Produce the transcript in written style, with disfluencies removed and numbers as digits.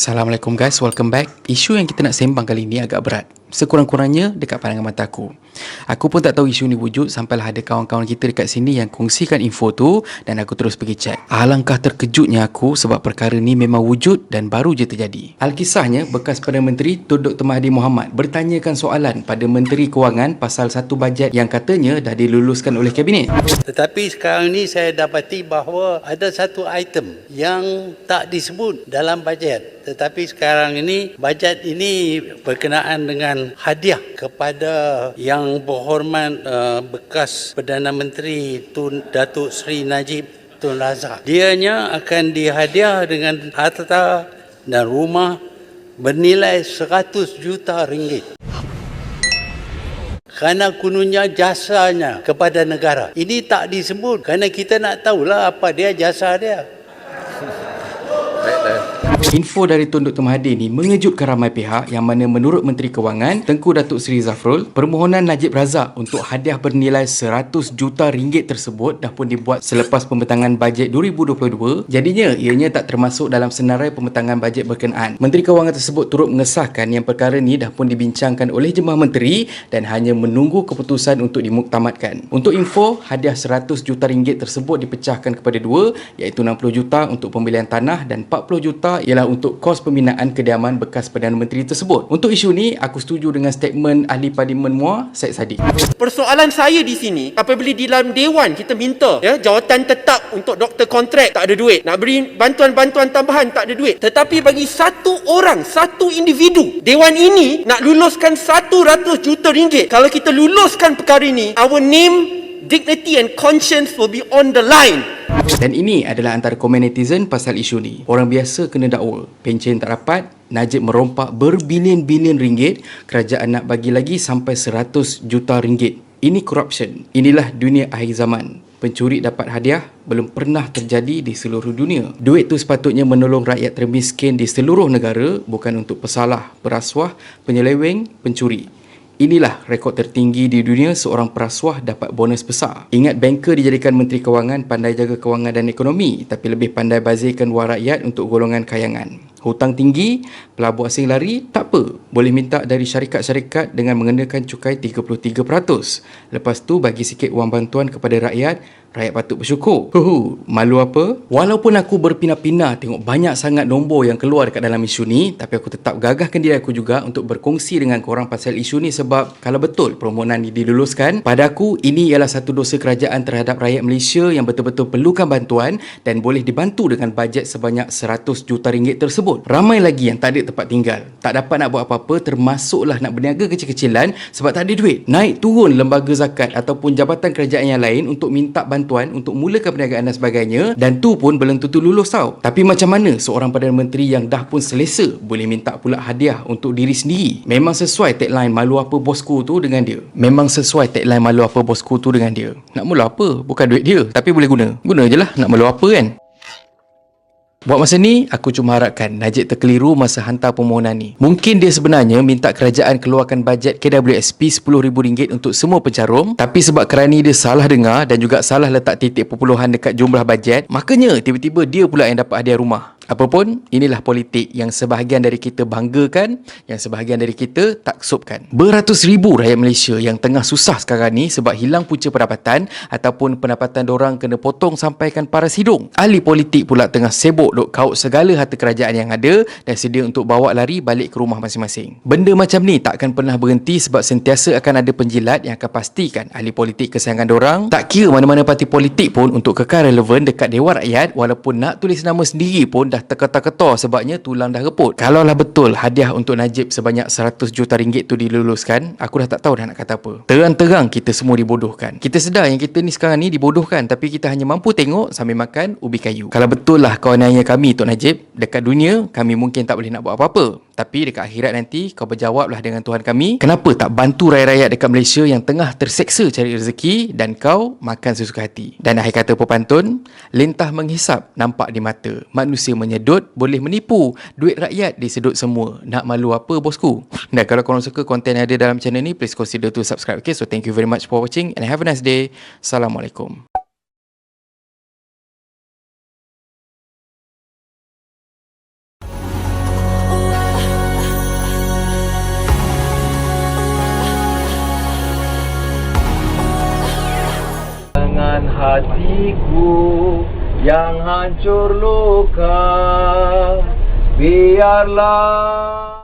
Assalamualaikum guys, welcome back. Isu yang kita nak sembang kali ni agak berat, sekurang-kurangnya dekat pandangan mata aku. Aku pun tak tahu isu ni wujud sampailah ada kawan-kawan kita dekat sini yang kongsikan info tu dan aku terus pergi check. Alangkah terkejutnya aku sebab perkara ni memang wujud dan baru je terjadi. Alkisahnya, bekas Perdana Menteri Tun Dr. Mahathir Mohamad bertanyakan soalan pada Menteri Kewangan pasal satu bajet yang katanya dah diluluskan oleh Kabinet. Tetapi sekarang ni saya dapati bahawa ada satu item yang tak disebut dalam bajet. Tetapi sekarang ini bajet ini berkenaan dengan hadiah kepada yang berhormat bekas Perdana Menteri Tun Datuk Seri Najib Tun Razak. Dianya akan dihadiah dengan harta dan rumah bernilai 100 juta ringgit. Kerana kononnya jasanya kepada negara. Ini tak disebut kerana kita nak tahulah apa dia jasa dia. Info dari Tun Dr. Mahathir ni mengejutkan ramai pihak yang mana menurut Menteri Kewangan Tengku Datuk Seri Zafrul, permohonan Najib Razak untuk hadiah bernilai 100 juta ringgit tersebut dah pun dibuat selepas pembentangan bajet 2022. Jadinya ianya tak termasuk dalam senarai pembentangan bajet berkenaan. Menteri Kewangan tersebut turut mengesahkan yang perkara ni dah pun dibincangkan oleh Jemaah Menteri dan hanya menunggu keputusan untuk dimuktamadkan. Untuk info, hadiah 100 juta ringgit tersebut dipecahkan kepada dua, iaitu 60 juta untuk pembelian tanah dan 40 juta ialah untuk kos pembinaan kediaman bekas Perdana Menteri tersebut. Untuk isu ni, aku setuju dengan statement Ahli Parlimen MUA, Syed Saddiq. Persoalan saya di sini, apabila di dalam Dewan kita minta jawatan tetap untuk doktor kontrak, tak ada duit. Nak beri bantuan-bantuan tambahan, tak ada duit. Tetapi bagi satu orang, satu individu, Dewan ini nak luluskan 100 juta ringgit. Kalau kita luluskan perkara ini, our name, dignity and conscience will be on the line. Dan ini adalah antara komen netizen pasal isu ni. Orang biasa kena dakwa, pencen tak dapat, Najib merompak berbilion-bilion ringgit, kerajaan nak bagi lagi sampai 100 juta ringgit. Ini corruption. Inilah dunia akhir zaman. Pencuri dapat hadiah belum pernah terjadi di seluruh dunia. Duit tu sepatutnya menolong rakyat termiskin di seluruh negara, bukan untuk pesalah, perasuah, penyeleweng, pencuri. Inilah rekod tertinggi di dunia seorang perasuah dapat bonus besar. Ingat, banker dijadikan Menteri Kewangan pandai jaga kewangan dan ekonomi, tapi lebih pandai bazirkan wang rakyat untuk golongan kayangan. Hutang tinggi, pelabur asing lari, tak apa. Boleh minta dari syarikat-syarikat dengan mengenakan cukai 33%. Lepas tu bagi sikit wang bantuan kepada rakyat, rakyat patut bersyukur. Malu apa? Walaupun aku berpindah-pindah tengok banyak sangat nombor yang keluar dekat dalam isu ni, tapi aku tetap gagahkan diri aku juga untuk berkongsi dengan korang pasal isu ni sebab kalau betul permohonan ni diluluskan, pada aku ini ialah satu dosa kerajaan terhadap rakyat Malaysia yang betul-betul perlukan bantuan dan boleh dibantu dengan bajet sebanyak 100 juta ringgit tersebut. Ramai lagi yang tak ada tempat tinggal, tak dapat nak buat apa-apa, termasuklah nak berniaga kecil-kecilan sebab tak ada duit. Naik turun lembaga zakat ataupun jabatan kerajaan yang lain untuk minta bantuan untuk mulakan perniagaan dan sebagainya, dan tu pun belum tentu lulus tau. Tapi macam mana seorang Perdana Menteri yang dah pun selesa boleh minta pula hadiah untuk diri sendiri? Memang sesuai tagline malu apa bosku tu dengan dia. Memang sesuai tagline malu apa bosku tu dengan dia. Nak malu apa? Bukan duit dia, tapi boleh guna. Guna je lah, nak malu apa kan? Buat masa ni, aku cuma harapkan Najib terkeliru masa hantar permohonan ni. Mungkin dia sebenarnya minta kerajaan keluarkan bajet KWSP RM10,000 untuk semua pencarum, tapi sebab kerani dia salah dengar dan juga salah letak titik perpuluhan dekat jumlah bajet, makanya tiba-tiba dia pula yang dapat hadiah rumah. Apapun, inilah politik yang sebahagian dari kita banggakan, yang sebahagian dari kita taksubkan. Beratus ribu rakyat Malaysia yang tengah susah sekarang ni sebab hilang punca pendapatan ataupun pendapatan dorang kena potong sampaikan paras hidung. Ahli politik pula tengah sibuk duk kaut segala harta kerajaan yang ada dan sedia untuk bawa lari balik ke rumah masing-masing. Benda macam ni tak akan pernah berhenti sebab sentiasa akan ada penjilat yang akan pastikan ahli politik kesayangan dorang, tak kira mana-mana parti politik pun, untuk kekal relevan dekat Dewan Rakyat walaupun nak tulis nama sendiri pun dah terketar-ketar sebabnya tulang dah reput. Kalaulah betul hadiah untuk Najib sebanyak 100 juta ringgit tu diluluskan, aku dah tak tahu dah nak kata apa. Terang-terang kita semua dibodohkan. Kita sedar yang kita ni sekarang ni dibodohkan, tapi kita hanya mampu tengok sambil makan ubi kayu. Kalau betul lah kau nanya kami Tok Najib, dekat dunia kami mungkin tak boleh nak buat apa-apa, tapi dekat akhirat nanti kau berjawablah dengan Tuhan kami, kenapa tak bantu rakyat-rakyat dekat Malaysia yang tengah terseksa cari rezeki dan kau makan sesuka hati. Dan akhir kata pepantun, lintah menghisap nampak di mata, manusia menyedut boleh menipu, duit rakyat disedut semua, nak malu apa bosku. Dan kalau korang suka konten yang ada dalam channel ni, please consider to subscribe. Okay, so thank you very much for watching and have a nice day. Assalamualaikum. hatiku yang hancur luka, biarlah